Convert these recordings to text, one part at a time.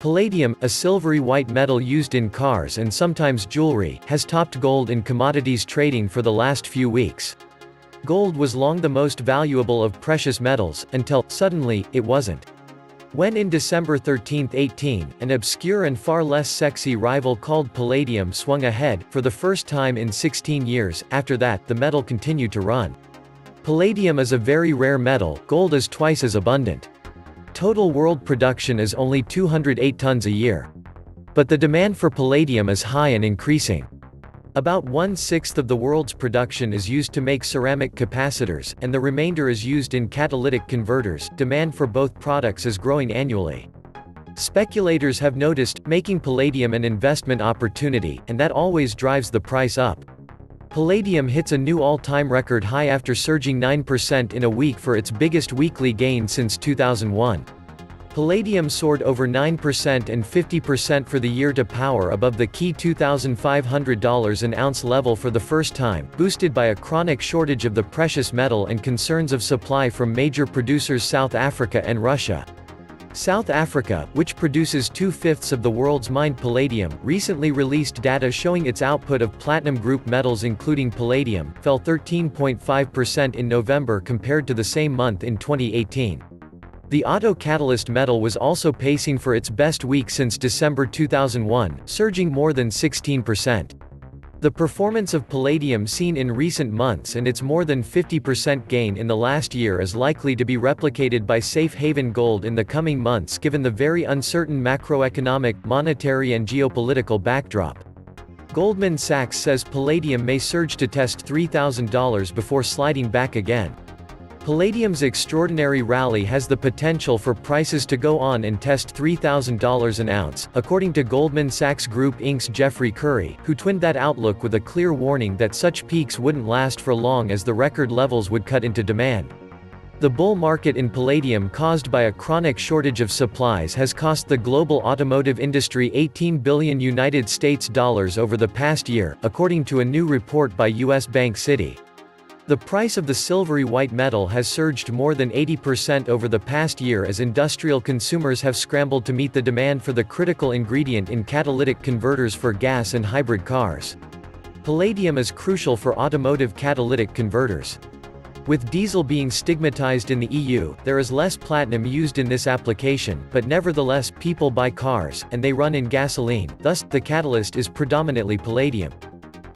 Palladium, a silvery white metal used in cars and sometimes jewelry, has topped gold in commodities trading for the last few weeks. Gold was long the most valuable of precious metals, until, suddenly, it wasn't. When in December 13, 18, an obscure and far less sexy rival called palladium swung ahead, for the first time in 16 years, after that, the metal continued to run. Palladium is a very rare metal, gold is twice as abundant. Total world production is only 208 tons a year. But the demand for palladium is high and increasing. About 1/6 of the world's production is used to make ceramic capacitors, and the remainder is used in catalytic converters. Demand for both products is growing annually. Speculators have noticed, making palladium an investment opportunity, and that always drives the price up. Palladium hits a new all-time record high after surging 9% in a week for its biggest weekly gain since 2001. Palladium soared over 9% and 50% for the year to power above the key $2,500 an ounce level for the first time, boosted by a chronic shortage of the precious metal and concerns of supply from major producers South Africa and Russia. South Africa, which produces 2/5 of the world's mined palladium, recently released data showing its output of platinum group metals including palladium, fell 13.5% in November compared to the same month in 2018. The auto catalyst metal was also pacing for its best week since December 2001, surging more than 16%. The performance of palladium seen in recent months and its more than 50% gain in the last year is likely to be replicated by safe haven gold in the coming months given the very uncertain macroeconomic, monetary and geopolitical backdrop. Goldman Sachs says palladium may surge to test $3,000 before sliding back again. Palladium's extraordinary rally has the potential for prices to go on and test $3,000 an ounce, according to Goldman Sachs Group Inc.'s Jeffrey Curry, who twinned that outlook with a clear warning that such peaks wouldn't last for long as the record levels would cut into demand. The bull market in palladium caused by a chronic shortage of supplies has cost the global automotive industry $18 billion over the past year, according to a new report by U.S. Bank City. The price of the silvery white metal has surged more than 80% over the past year as industrial consumers have scrambled to meet the demand for the critical ingredient in catalytic converters for gas and hybrid cars. Palladium is crucial for automotive catalytic converters. With diesel being stigmatized in the EU, there is less platinum used in this application, but nevertheless, people buy cars, and they run in gasoline, thus, the catalyst is predominantly palladium.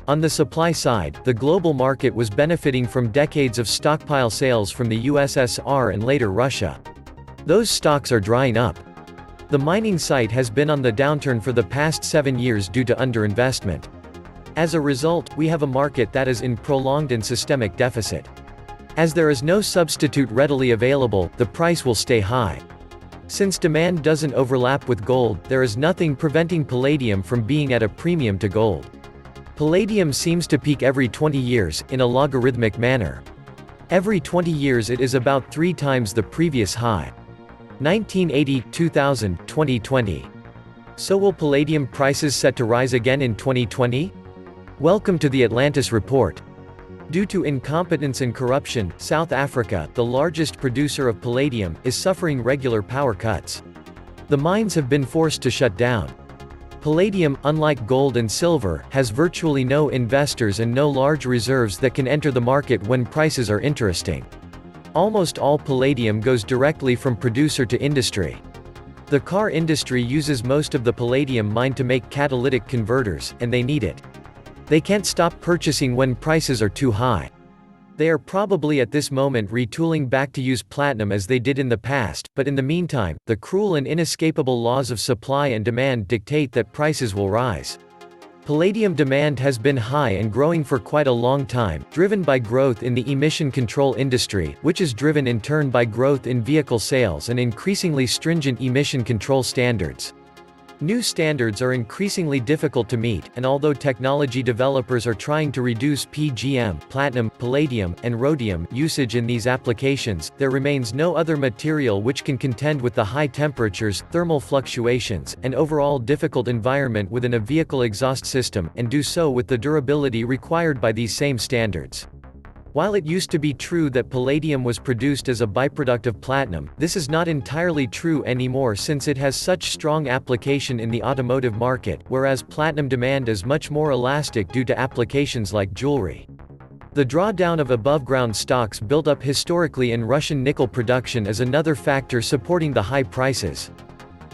On the supply side, the global market was benefiting from decades of stockpile sales from the USSR and later Russia. Those stocks are drying up. The mining site has been on the downturn for the past 7 years due to underinvestment. As a result, we have a market that is in prolonged and systemic deficit. As there is no substitute readily available, the price will stay high. Since demand doesn't overlap with gold, there is nothing preventing palladium from being at a premium to gold. Palladium seems to peak every 20 years, in a logarithmic manner. Every 20 years it is about 3 times the previous high. 1980, 2000, 2020. So will palladium prices set to rise again in 2020? Welcome to the Atlantis Report. Due to incompetence and corruption, South Africa, the largest producer of palladium, is suffering regular power cuts. The mines have been forced to shut down. Palladium, unlike gold and silver, has virtually no investors and no large reserves that can enter the market when prices are interesting. Almost all palladium goes directly from producer to industry. The car industry uses most of the palladium mined to make catalytic converters, and they need it. They can't stop purchasing when prices are too high. They are probably at this moment retooling back to use platinum as they did in the past, but in the meantime, the cruel and inescapable laws of supply and demand dictate that prices will rise. Palladium demand has been high and growing for quite a long time, driven by growth in the emission control industry, which is driven in turn by growth in vehicle sales and increasingly stringent emission control standards. New standards are increasingly difficult to meet, and although technology developers are trying to reduce PGM, platinum, palladium, and rhodium usage in these applications, there remains no other material which can contend with the high temperatures, thermal fluctuations, and overall difficult environment within a vehicle exhaust system, and do so with the durability required by these same standards. While it used to be true that palladium was produced as a byproduct of platinum, this is not entirely true anymore since it has such strong application in the automotive market, whereas platinum demand is much more elastic due to applications like jewelry. The drawdown of above-ground stocks built up historically in Russian nickel production is another factor supporting the high prices.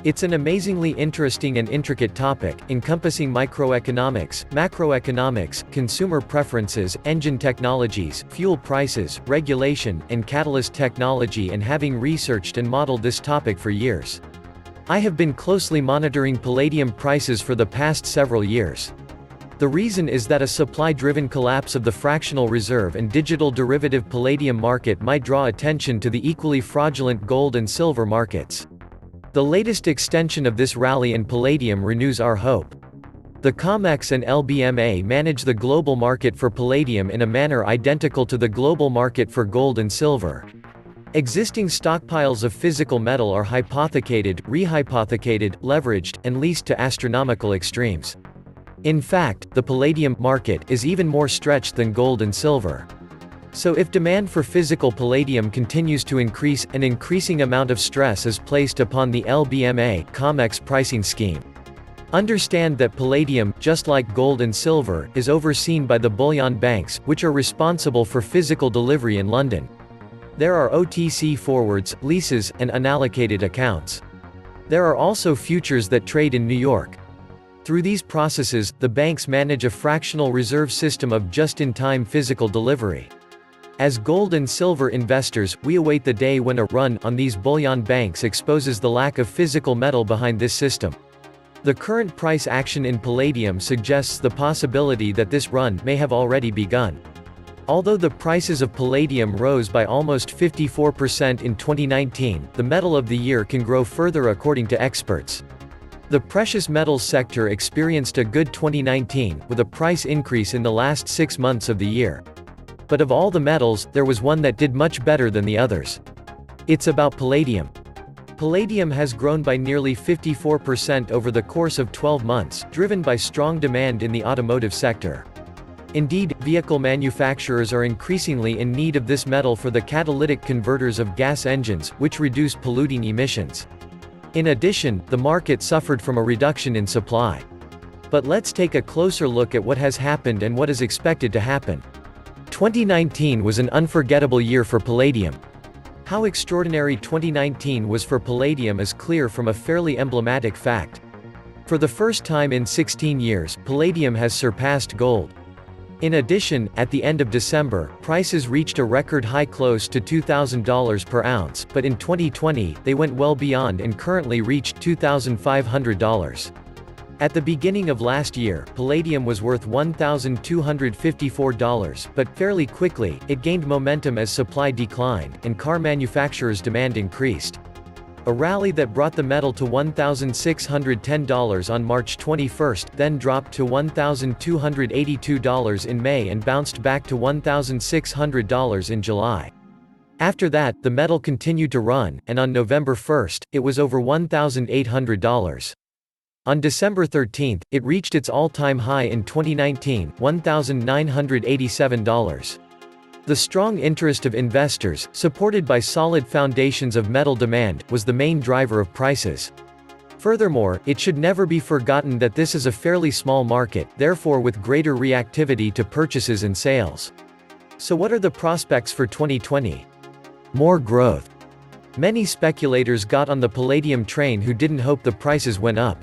It's an amazingly interesting and intricate topic, encompassing microeconomics, macroeconomics, consumer preferences, engine technologies, fuel prices, regulation, and catalyst technology, and having researched and modeled this topic for years. I have been closely monitoring palladium prices for the past several years. The reason is that a supply-driven collapse of the fractional reserve and digital derivative palladium market might draw attention to the equally fraudulent gold and silver markets. The latest extension of this rally in palladium renews our hope. The COMEX and LBMA manage the global market for palladium in a manner identical to the global market for gold and silver. Existing stockpiles of physical metal are hypothecated, rehypothecated, leveraged, and leased to astronomical extremes. In fact, the palladium market is even more stretched than gold and silver. So if demand for physical palladium continues to increase, an increasing amount of stress is placed upon the LBMA COMEX pricing scheme. Understand that palladium, just like gold and silver, is overseen by the bullion banks, which are responsible for physical delivery in London. There are OTC forwards, leases, and unallocated accounts. There are also futures that trade in New York. Through these processes, the banks manage a fractional reserve system of just-in-time physical delivery. As gold and silver investors, we await the day when a run on these bullion banks exposes the lack of physical metal behind this system. The current price action in palladium suggests the possibility that this run may have already begun. Although the prices of palladium rose by almost 54% in 2019, the metal of the year can grow further according to experts. The precious metals sector experienced a good 2019, with a price increase in the last 6 months of the year. But of all the metals, there was one that did much better than the others. It's about palladium. Palladium has grown by nearly 54% over the course of 12 months, driven by strong demand in the automotive sector. Indeed, vehicle manufacturers are increasingly in need of this metal for the catalytic converters of gas engines, which reduce polluting emissions. In addition, the market suffered from a reduction in supply. But let's take a closer look at what has happened and what is expected to happen. 2019 was an unforgettable year for palladium. How extraordinary 2019 was for palladium is clear from a fairly emblematic fact. For the first time in 16 years, palladium has surpassed gold. In addition, at the end of December, prices reached a record high close to $2,000 per ounce, but in 2020, they went well beyond and currently reached $2,500. At the beginning of last year, palladium was worth $1,254, but fairly quickly, it gained momentum as supply declined, and car manufacturers' demand increased. A rally that brought the metal to $1,610 on March 21, then dropped to $1,282 in May and bounced back to $1,600 in July. After that, the metal continued to run, and on November 1, it was over $1,800. On December 13, it reached its all-time high in 2019, $1,987. The strong interest of investors, supported by solid foundations of metal demand, was the main driver of prices. Furthermore, it should never be forgotten that this is a fairly small market, therefore with greater reactivity to purchases and sales. So what are the prospects for 2020? More growth. Many speculators got on the palladium train who didn't hope the prices went up.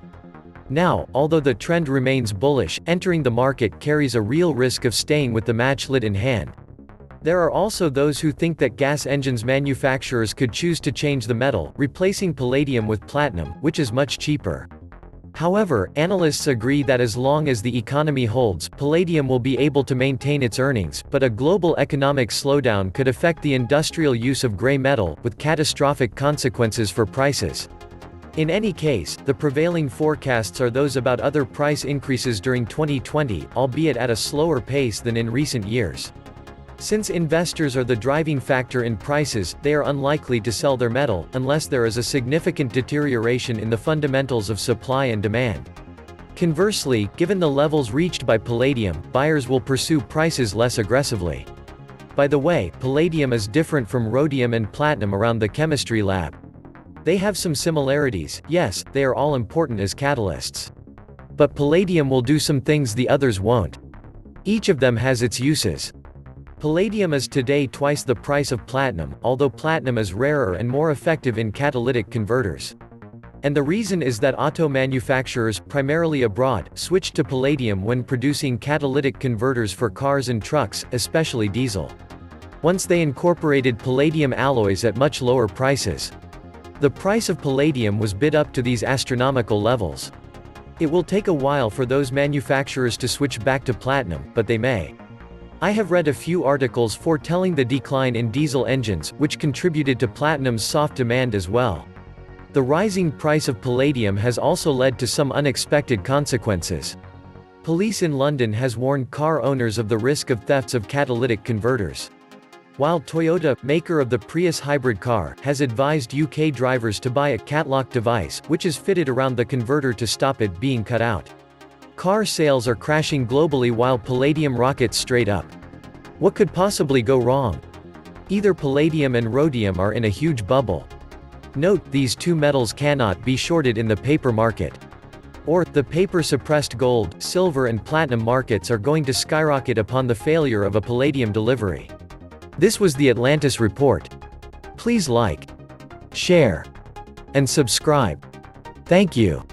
Now, although the trend remains bullish, entering the market carries a real risk of staying with the match lit in hand. There are also those who think that gas engines manufacturers could choose to change the metal, replacing palladium with platinum, which is much cheaper. However, analysts agree that as long as the economy holds, palladium will be able to maintain its earnings, but a global economic slowdown could affect the industrial use of gray metal, with catastrophic consequences for prices. In any case, the prevailing forecasts are those about other price increases during 2020, albeit at a slower pace than in recent years. Since investors are the driving factor in prices, they are unlikely to sell their metal, unless there is a significant deterioration in the fundamentals of supply and demand. Conversely, given the levels reached by palladium, buyers will pursue prices less aggressively. By the way, palladium is different from rhodium and platinum around the chemistry lab. They have some similarities, yes, they are all important as catalysts. But palladium will do some things the others won't. Each of them has its uses. Palladium is today twice the price of platinum, although platinum is rarer and more effective in catalytic converters. And the reason is that auto manufacturers, primarily abroad, switched to palladium when producing catalytic converters for cars and trucks, especially diesel. Once they incorporated palladium alloys at much lower prices. The price of palladium was bid up to these astronomical levels. It will take a while for those manufacturers to switch back to platinum, but they may. I have read a few articles foretelling the decline in diesel engines, which contributed to platinum's soft demand as well. The rising price of palladium has also led to some unexpected consequences. Police in London has warned car owners of the risk of thefts of catalytic converters. While Toyota, maker of the Prius hybrid car, has advised UK drivers to buy a catlock device, which is fitted around the converter to stop it being cut out. Car sales are crashing globally while palladium rockets straight up. What could possibly go wrong? Either palladium and rhodium are in a huge bubble. Note, these two metals cannot be shorted in the paper market. Or, the paper-suppressed gold, silver and platinum markets are going to skyrocket upon the failure of a palladium delivery. This was the Atlantis Report. Please like, share, and subscribe. Thank you.